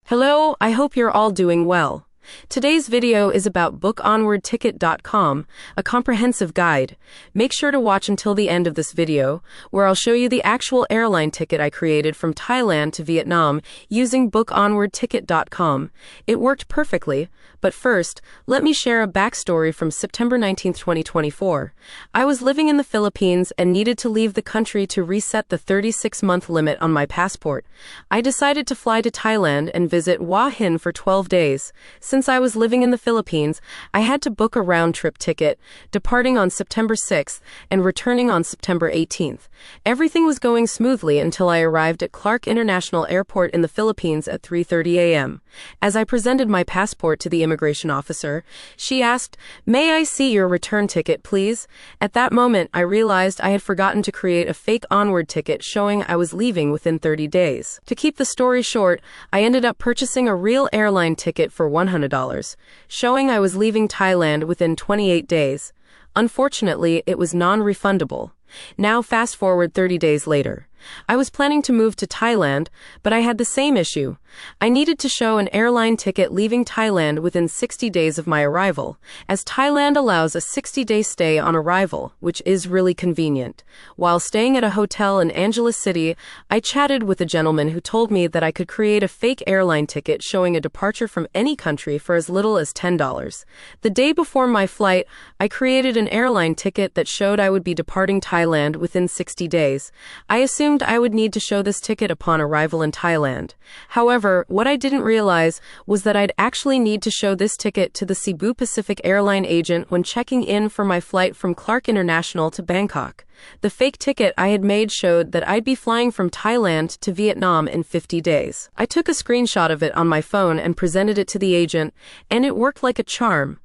Hello, I hope you're all doing well. Today's video is about bookonwardticket.com, a comprehensive guide. Make sure to watch until the end of this video, where I'll show you the actual airline ticket I created from Thailand to Vietnam using bookonwardticket.com. It worked perfectly, but first, let me share a backstory from September 19, 2024. I was living in the Philippines and needed to leave the country to reset the 36-month limit on my passport. I decided to fly to Thailand and visit Hua Hin for 12 days. Since I was living in the Philippines, I had to book a round-trip ticket, departing on September 6th and returning on September 18th. Everything was going smoothly until I arrived at Clark International Airport in the Philippines at 3:30 a.m. As I presented my passport to the immigration officer, she asked, "May I see your return ticket, please?" At that moment, I realized I had forgotten to create a fake onward ticket showing I was leaving within 30 days. To keep the story short, I ended up purchasing a real airline ticket for $100, showing I was leaving Thailand within 28 days. Unfortunately, it was non-refundable. Now fast forward 30 days later. I was planning to move to Thailand, but I had the same issue. I needed to show an airline ticket leaving Thailand within 60 days of my arrival, as Thailand allows a 60-day stay on arrival, which is really convenient. While staying at a hotel in Angeles City, I chatted with a gentleman who told me that I could create a fake airline ticket showing a departure from any country for as little as $10. The day before my flight, I created an airline ticket that showed I would be departing Thailand within 60 days. I assumed I would need to show this ticket upon arrival in Thailand. However, what I didn't realize was that I'd actually need to show this ticket to the Cebu Pacific airline agent when checking in for my flight from Clark International to Bangkok. The fake ticket I had made showed that I'd be flying from Thailand to Vietnam in 50 days. I took a screenshot of it on my phone and presented it to the agent, and it worked like a charm.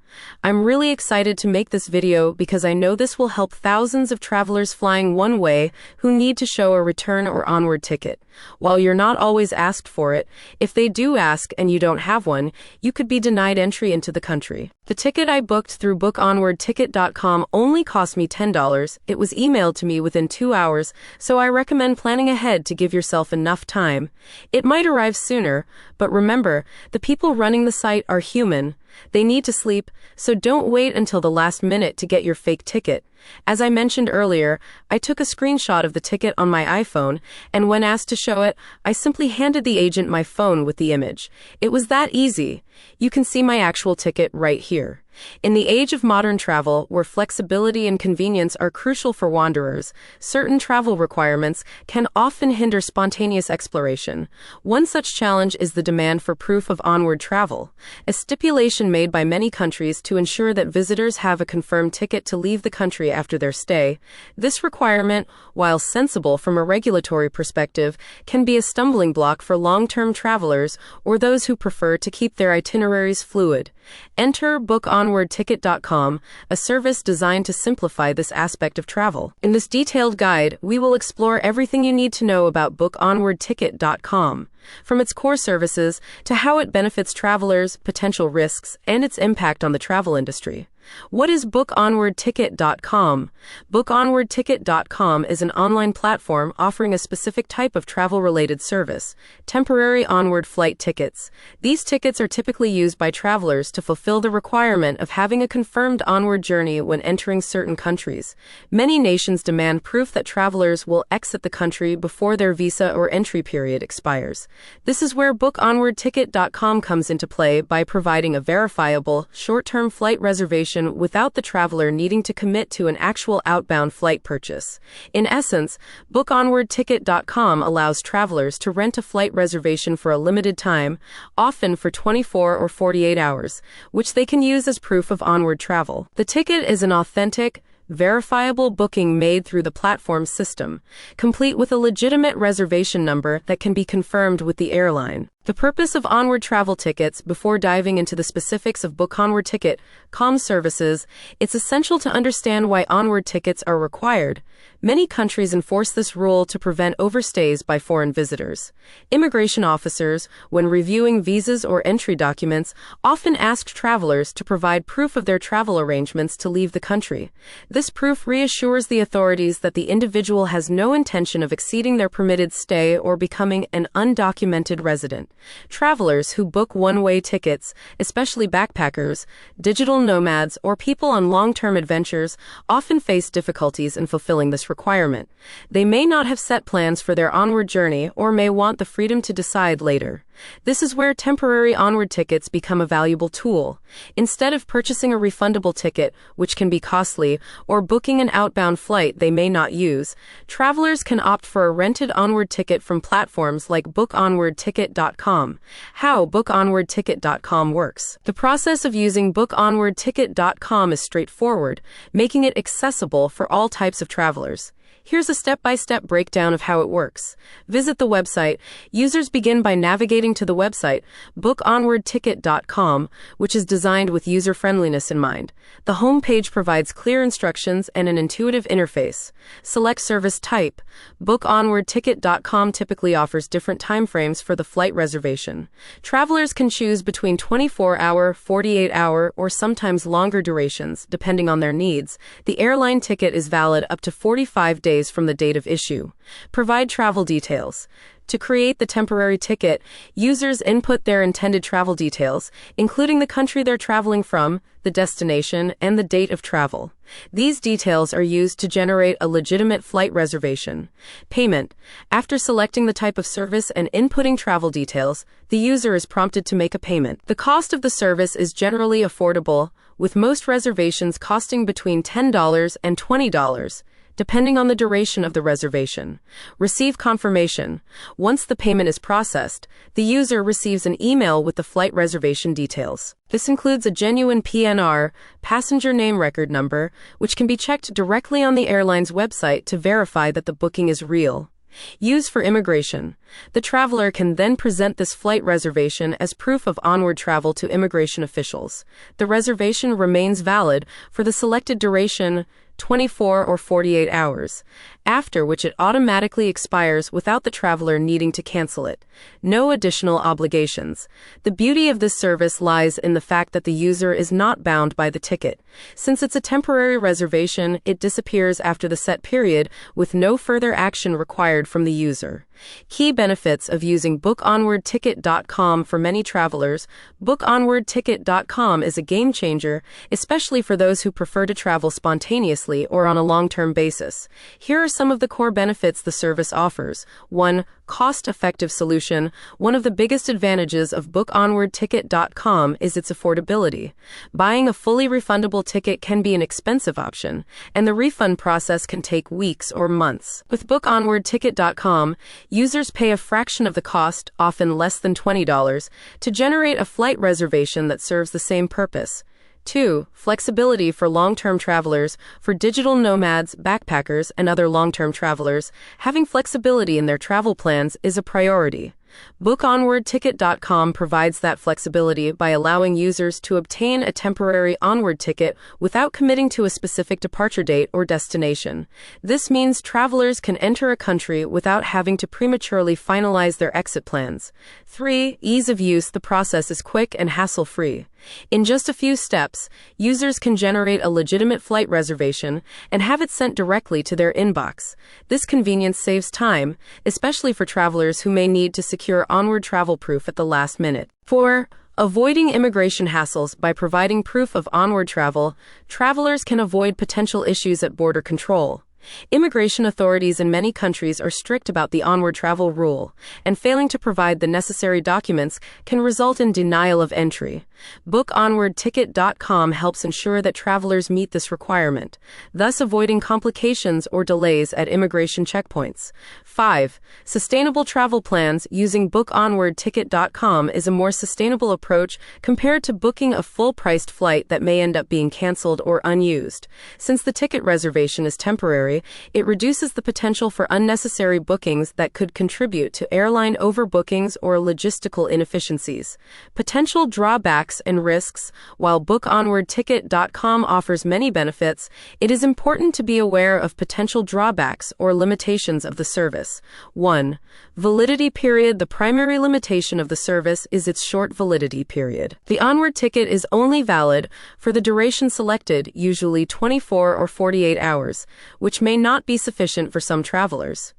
I'm really excited to make this video because I know this will help thousands of travelers flying one way who need to show a return or onward ticket. While you're not always asked for it, if they do ask and you don't have one, you could be denied entry into the country. The ticket I booked through bookonwardticket.com only cost me $10. It was emailed to me within 2 hours, so I recommend planning ahead to give yourself enough time. It might arrive sooner, but remember, the people running the site are human. They need to sleep, so don't wait until the last minute to get your fake ticket. As I mentioned earlier, I took a screenshot of the ticket on my iPhone, and when asked to show it, I simply handed the agent my phone with the image. It was that easy. You can see my actual ticket right here. In the age of modern travel, where flexibility and convenience are crucial for wanderers, certain travel requirements can often hinder spontaneous exploration. One such challenge is the demand for proof of onward travel, a stipulation made by many countries to ensure that visitors have a confirmed ticket to leave the country after their stay. This requirement, while sensible from a regulatory perspective, can be a stumbling block for long-term travelers or those who prefer to keep their itineraries fluid. Enter bookonwardticket.com, a service designed to simplify this aspect of travel. In this detailed guide, we will explore everything you need to know about bookonwardticket.com, from its core services to how it benefits travelers, potential risks, and its impact on the travel industry. What is bookonwardticket.com? Bookonwardticket.com is an online platform offering a specific type of travel-related service, temporary onward flight tickets. These tickets are typically used by travelers to fulfill the requirement of having a confirmed onward journey when entering certain countries. Many nations demand proof that travelers will exit the country before their visa or entry period expires. This is where bookonwardticket.com comes into play by providing a verifiable, short-term flight reservation without the traveler needing to commit to an actual outbound flight purchase. In essence, bookonwardticket.com allows travelers to rent a flight reservation for a limited time, often for 24 or 48 hours, which they can use as proof of onward travel. The ticket is an authentic, verifiable booking made through the platform system, complete with a legitimate reservation number that can be confirmed with the airline. The purpose of onward travel tickets. Before diving into the specifics of bookonwardticket.com services, it's essential to understand why onward tickets are required. Many countries enforce this rule to prevent overstays by foreign visitors. Immigration officers, when reviewing visas or entry documents, often ask travelers to provide proof of their travel arrangements to leave the country. This proof reassures the authorities that the individual has no intention of exceeding their permitted stay or becoming an undocumented resident. Travelers who book one-way tickets, especially backpackers, digital nomads, or people on long-term adventures, often face difficulties in fulfilling this requirement. They may not have set plans for their onward journey or may want the freedom to decide later. This is where temporary onward tickets become a valuable tool. Instead of purchasing a refundable ticket, which can be costly, or booking an outbound flight they may not use, travelers can opt for a rented onward ticket from platforms like bookonwardticket.com. How bookonwardticket.com works. The process of using bookonwardticket.com is straightforward, making it accessible for all types of travelers. Here's a step-by-step breakdown of how it works. Visit the website. Users begin by navigating to the website, bookonwardticket.com, which is designed with user-friendliness in mind. The home page provides clear instructions and an intuitive interface. Select service type. Bookonwardticket.com typically offers different timeframes for the flight reservation. Travelers can choose between 24-hour, 48-hour, or sometimes longer durations, depending on their needs. The airline ticket is valid up to 45 days from the date of issue. Provide travel details. To create the temporary ticket, users input their intended travel details, including the country they're traveling from, the destination, and the date of travel. These details are used to generate a legitimate flight reservation. Payment. After selecting the type of service and inputting travel details, the user is prompted to make a payment. The cost of the service is generally affordable, with most reservations costing between $10 and $20. Depending on the duration of the reservation. Receive confirmation. Once the payment is processed, the user receives an email with the flight reservation details. This includes a genuine PNR, passenger name record number, which can be checked directly on the airline's website to verify that the booking is real. Use for immigration. The traveler can then present this flight reservation as proof of onward travel to immigration officials. The reservation remains valid for the selected duration, 24 or 48 hours, after which it automatically expires without the traveler needing to cancel it. No additional obligations. The beauty of this service lies in the fact that the user is not bound by the ticket. Since it's a temporary reservation, it disappears after the set period with no further action required from the user. Key benefits of using bookonwardticket.com for many travelers. Bookonwardticket.com is a game changer, especially for those who prefer to travel spontaneously or on a long-term basis. Here are some of the core benefits the service offers. 1. Cost-effective solution. One of the biggest advantages of bookonwardticket.com is its affordability. Buying a fully refundable ticket can be an expensive option, and the refund process can take weeks or months. With bookonwardticket.com, users pay a fraction of the cost, often less than $20, to generate a flight reservation that serves the same purpose. 2. Flexibility for long-term travelers. For digital nomads, backpackers, and other long-term travelers, having flexibility in their travel plans is a priority. Bookonwardticket.com provides that flexibility by allowing users to obtain a temporary onward ticket without committing to a specific departure date or destination. This means travelers can enter a country without having to prematurely finalize their exit plans. 3. Ease of use. The process is quick and hassle-free. In just a few steps, users can generate a legitimate flight reservation and have it sent directly to their inbox. This convenience saves time, especially for travelers who may need to secure onward travel proof at the last minute. 4. Avoiding immigration hassles. By providing proof of onward travel, travelers can avoid potential issues at border control. Immigration authorities in many countries are strict about the onward travel rule, and failing to provide the necessary documents can result in denial of entry. Bookonwardticket.com helps ensure that travelers meet this requirement, thus avoiding complications or delays at immigration checkpoints. 5. Sustainable travel plans. Using bookonwardticket.com is a more sustainable approach compared to booking a full-priced flight that may end up being canceled or unused. Since the ticket reservation is temporary, it reduces the potential for unnecessary bookings that could contribute to airline overbookings or logistical inefficiencies. Potential drawbacks and risks. While bookonwardticket.com offers many benefits, it is important to be aware of potential drawbacks or limitations of the service. 1. Validity period. The primary limitation of the service is its short validity period. The onward ticket is only valid for the duration selected, usually 24 or 48 hours, which may not be sufficient for some travelers.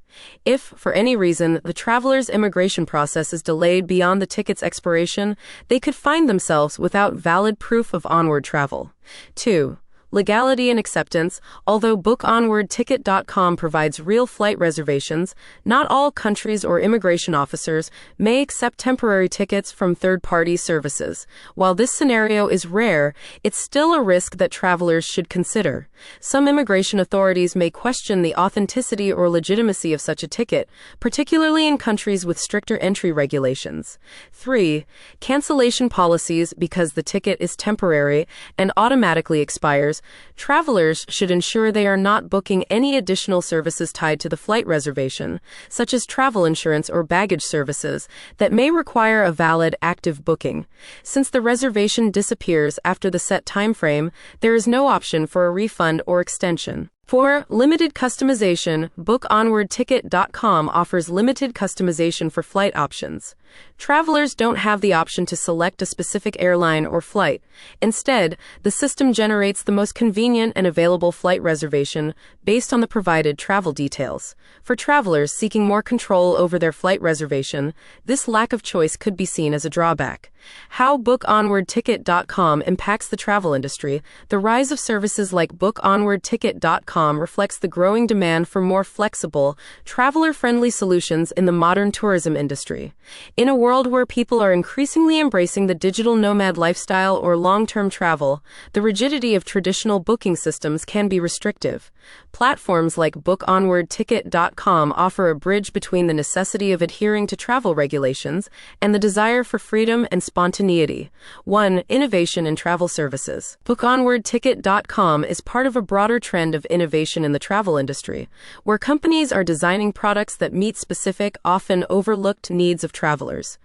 If, for any reason, the traveler's immigration process is delayed beyond the ticket's expiration, they could find themselves without valid proof of onward travel. 2. Legality and acceptance. Although bookonwardticket.com provides real flight reservations, not all countries or immigration officers may accept temporary tickets from third-party services. While this scenario is rare, it's still a risk that travelers should consider. Some immigration authorities may question the authenticity or legitimacy of such a ticket, particularly in countries with stricter entry regulations. 3. Cancellation policies. Because the ticket is temporary and automatically expires, travelers should ensure they are not booking any additional services tied to the flight reservation, such as travel insurance or baggage services, that may require a valid, active booking. Since the reservation disappears after the set time frame, there is no option for a refund or extension. 4. Limited customization. Bookonwardticket.com offers limited customization for flight options. Travelers don't have the option to select a specific airline or flight. Instead, the system generates the most convenient and available flight reservation based on the provided travel details. For travelers seeking more control over their flight reservation, this lack of choice could be seen as a drawback. How bookonwardticket.com impacts the travel industry. The rise of services like bookonwardticket.com reflects the growing demand for more flexible, traveler-friendly solutions in the modern tourism industry. In a world where people are increasingly embracing the digital nomad lifestyle or long-term travel, the rigidity of traditional booking systems can be restrictive. Platforms like bookonwardticket.com offer a bridge between the necessity of adhering to travel regulations and the desire for freedom and spontaneity. 1. Innovation in travel services. Bookonwardticket.com is part of a broader trend of innovation in the travel industry, where companies are designing products that meet specific, often overlooked needs of travelers.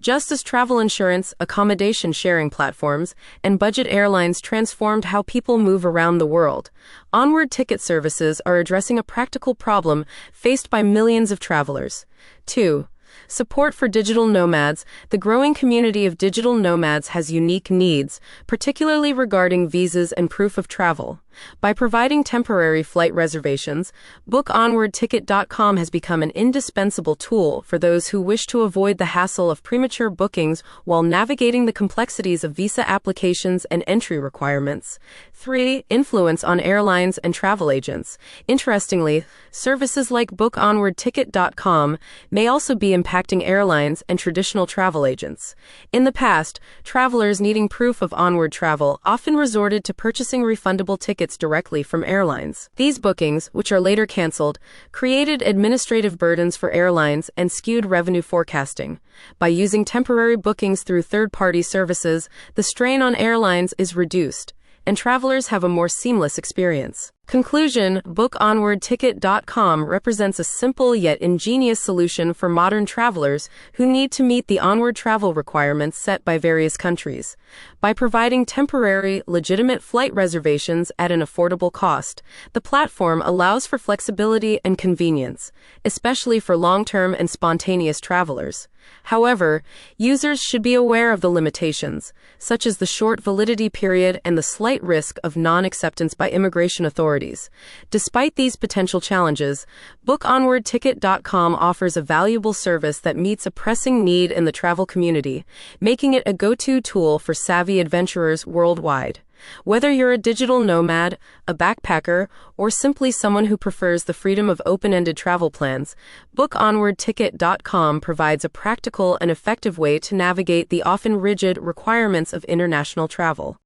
Just as travel insurance, accommodation-sharing platforms, and budget airlines transformed how people move around the world, onward ticket services are addressing a practical problem faced by millions of travelers. 2. Support for digital nomads. The growing community of digital nomads has unique needs, particularly regarding visas and proof of travel. By providing temporary flight reservations, bookonwardticket.com has become an indispensable tool for those who wish to avoid the hassle of premature bookings while navigating the complexities of visa applications and entry requirements. 3. Influence on airlines and travel agents. Interestingly, services like bookonwardticket.com may also be impacting airlines and traditional travel agents. In the past, travelers needing proof of onward travel often resorted to purchasing refundable tickets directly from airlines. These bookings, which are later canceled, created administrative burdens for airlines and skewed revenue forecasting. By using temporary bookings through third-party services, the strain on airlines is reduced, and travelers have a more seamless experience. Conclusion. Bookonwardticket.com represents a simple yet ingenious solution for modern travelers who need to meet the onward travel requirements set by various countries. By providing temporary, legitimate flight reservations at an affordable cost, the platform allows for flexibility and convenience, especially for long-term and spontaneous travelers. However, users should be aware of the limitations, such as the short validity period and the slight risk of non-acceptance by immigration authorities. Despite these potential challenges, bookonwardticket.com offers a valuable service that meets a pressing need in the travel community, making it a go-to tool for savvy adventurers worldwide. Whether you're a digital nomad, a backpacker, or simply someone who prefers the freedom of open-ended travel plans, bookonwardticket.com provides a practical and effective way to navigate the often rigid requirements of international travel.